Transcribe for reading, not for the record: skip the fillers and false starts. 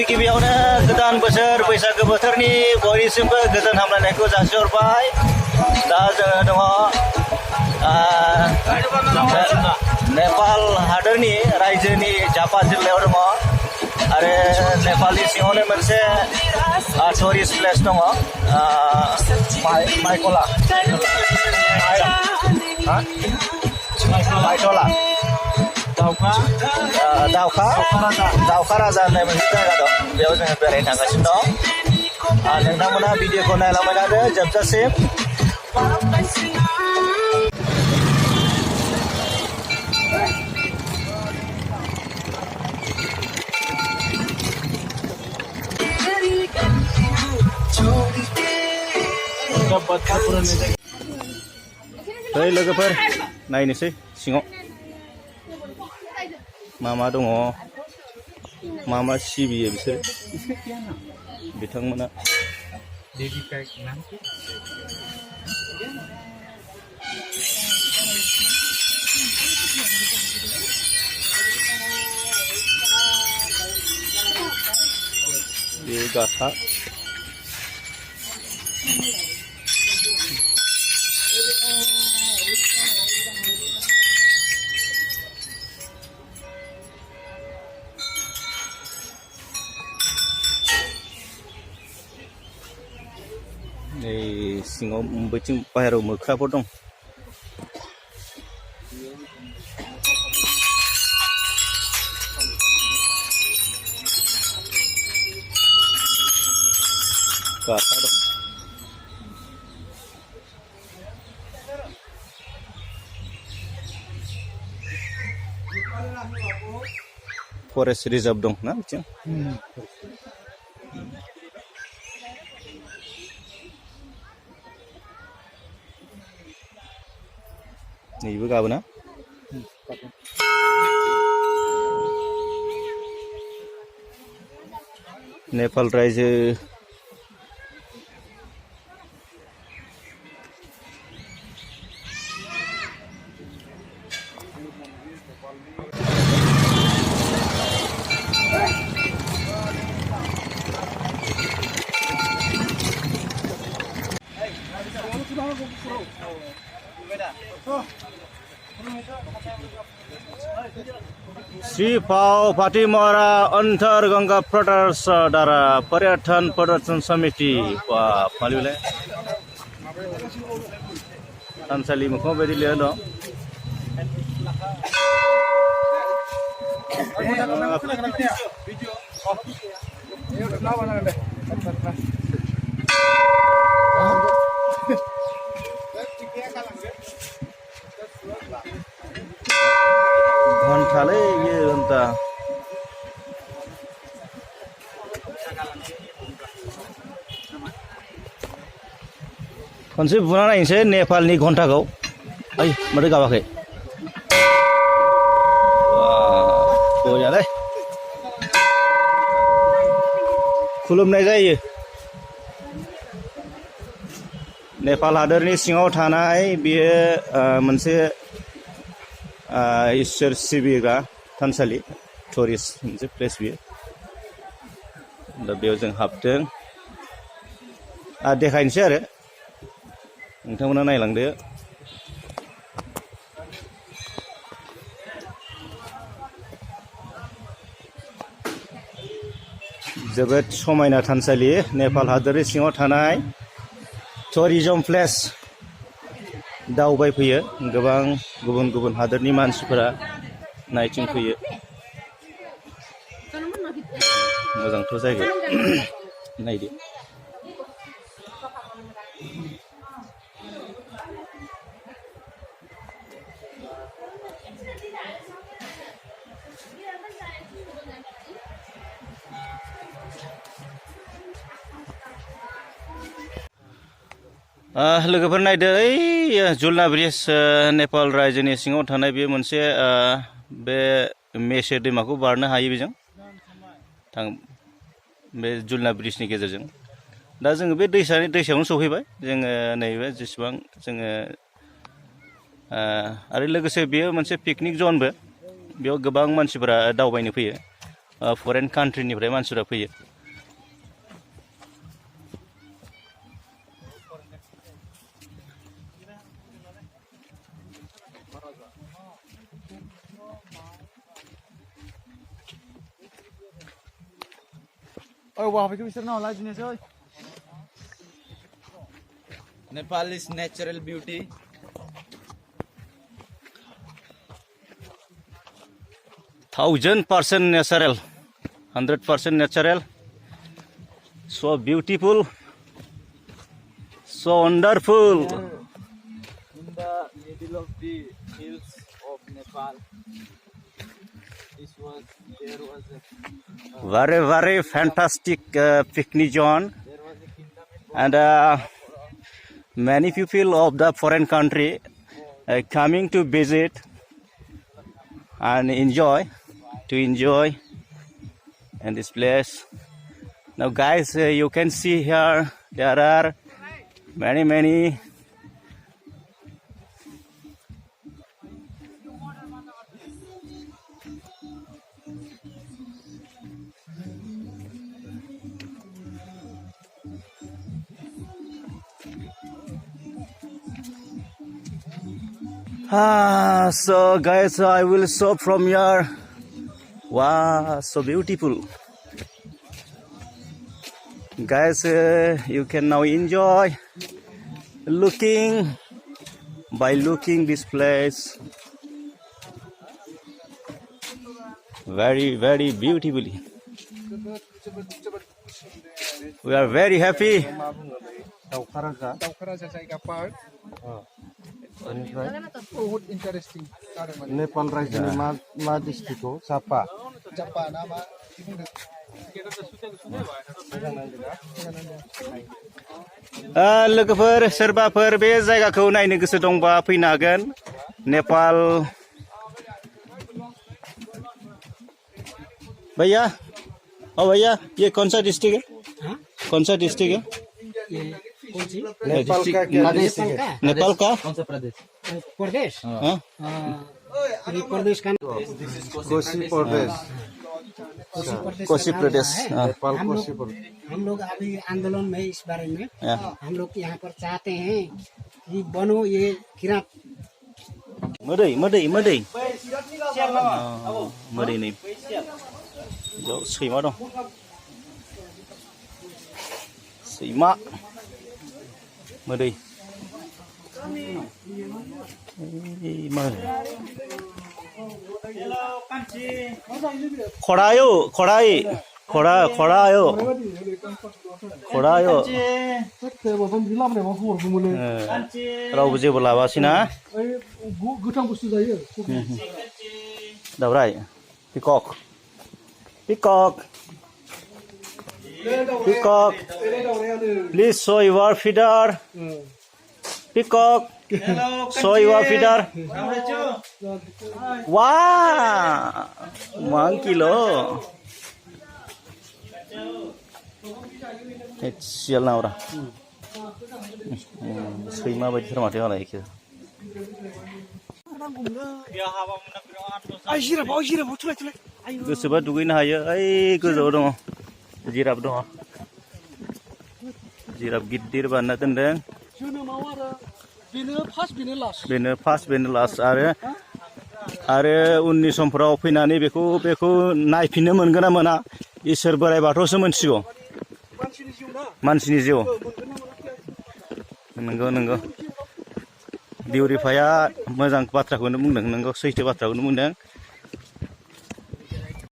गिबियावनो गोदान बोसोर बैसागो बोथोरनि बयनिसिमबो गोजोन हामलायनायखौ जासिहरबाय। दा जोङो दङ नेपाल हादोरनि रायजोनि झापा जिल्लायाव दङ आरो नेपालनि सिङावनो मोनसे टुरिस्ट प्लेस दङ माइकला दावखा राजा होननाय मोनसे जायगा दं, बेयाव जोङो बेरायनो थांगासिनो दं। नोंथांमोना भिडिअखौ नायलांबाय थादो जोबजासिम। Hey लोगोफोर नायनोसै सिङाव मा दङ, मा सिबियो बिसोर बिथांमोना। बे गाथा सिङाव बैथिं बाहेरायाव मोख्राफोर दं। गाथा दं। फरेस्ट रिजार्भ दं ना बिथिं। नैबो गाबोना नेपाल रायजो श्री पाव पाटिमरा अंतर गंगा प्रदर्श द्वारा पर्यटन प्रदर्शन समिति फालिबाय थानसालि मोखाङाव बायदि लिरना दं। घन्टालै ये घन्टा खनसे बुना नायनोसै नेपालनि घन्टाखौ। ओइ माथो गाबाखै। बरियालै खुलुमनाय जायो। नेपाल हादोरनि सिङाव थानाय बेयो मोनसे इसोर सिबिग्रा थानसालि, टुरिस्ट मोनसे प्लेस बियो। दा बेयाव जों हाबदों देखायनोसै आरो नोंथांमोना नायलांदो। जोबोद समायना थानसालि, नेपाल हादोरनि सिङाव थानाय टुरिजम प्लेस। दावबायफैयो गोबां गुबुन गुबुन हादोरनि मानसिफोरा नायथिं फैयो। मोजांथ' जायगा नायदो। लोगोफोर नायदो, ओइ जुलना ब्रिज नेपाल रायजोनि सिङाव थानाय बे मोनसे बे मेसे दैमाखौ बारनो हायो बेजों बे जुलना ब्रिजनि गेजेरजों। दा जोङो बे दैसायावनो सौहैबाय जोङो नैबे जेसेबां जोङो आरो लोगोसे बेयो मोनसे पिकनिक जनबो बेयाव गोबां मानसिफोरा दावबायनो फैयो फरेन कान्ट्रिनिफ्राय मानसिफोरा फैयो Nepal is natural beauty. Thousand % natural, 100% natural. So beautiful, so wonderful. In the middle of the hills of Nepal, there was a Very, very fantastic picnic zone. there was a kingdom. And many people of the foreign country coming to visit and enjoy in this place. Now guys, you can see here there are many so guys, I will show from here. Wow, so beautiful. Guys, you can now enjoy looking this place very beautifully. We are very happy. Interesting. Nepal रायजोनि मा डिस्ट्रिक्टआव चापा ना मा लोगोफोर सोरबाफोर बे जायगाखौ नायनो गोसो दंबा फैनो हागोन नेपाल भैया भैया ये कौन सा डिस्ट्रिक्ट है नेपाल का कौन सा प्रदेश प्रदेश का कोशी प्रदेश हम लोग अभी आंदोलन में इस बारे में हम लोग यहाँ पर चाहते हैं कि बनो ये किरात मदै नै बेयाव सैमा दं सैमा मोदै खड़ायो रावबो जेबो लाबासैना दावराय peacock please show your feeder. Peacock, show your feeder. Wow, monkey lo. It's sial na ora. Sima bayi termati mana ikut. Gosoba dugain hayo. Gosoba dong. Jirap dong. Jirap gidir banget tendang. Bener pas bener las आरो उननि समफोराव फैनानै बेखौ नायफिननो मोनगोन ना मोना इसोर बोराइ बाथौसो मोनथिगौ मानसिनि जिउ नंगौ दिउरिफाया मोजां बाथ्राखौनो बुंदों नंगौ सैथो बाथ्राखौनो बुंदों